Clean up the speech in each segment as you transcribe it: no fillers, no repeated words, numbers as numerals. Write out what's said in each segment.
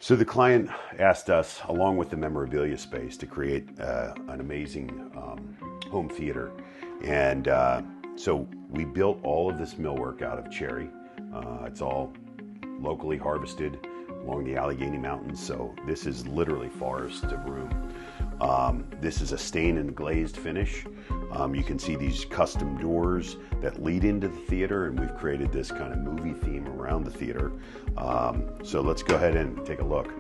So the client asked us, along with the memorabilia space, to create an amazing home theater. And so we built all of this millwork out of cherry. It's all locally harvested along the Allegheny Mountains. So this is literally forest of room. This is a stain and glazed finish. You can see these custom doors that lead into the theater, and we've created this kind of movie theme around the theater. So let's go ahead and take a look.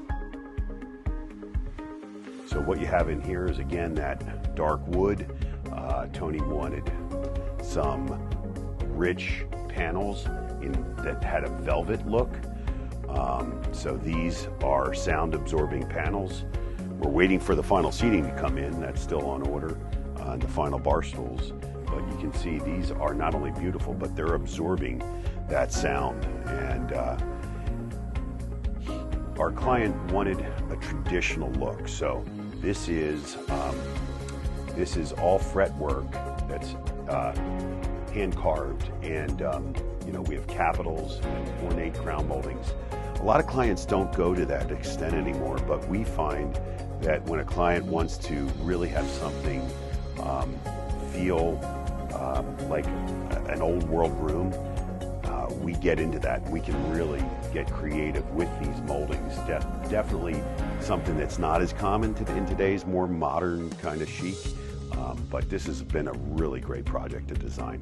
So what you have in here is, again, that dark wood. Tony wanted some rich panels that had a velvet look. So these are sound absorbing panels. We're waiting for the final seating to come in. That's still on order, and the final bar stools. But you can see these are not only beautiful, but they're absorbing that sound. And our client wanted a traditional look. So this is all fretwork that's hand carved, and we have capitals and ornate crown moldings. A lot of clients don't go to that extent anymore, but we find that when a client wants to really have something feel like an old world room, we get into that. We can really get creative with these moldings. Definitely something that's not as common in today's more modern kind of chic, but this has been a really great project to design.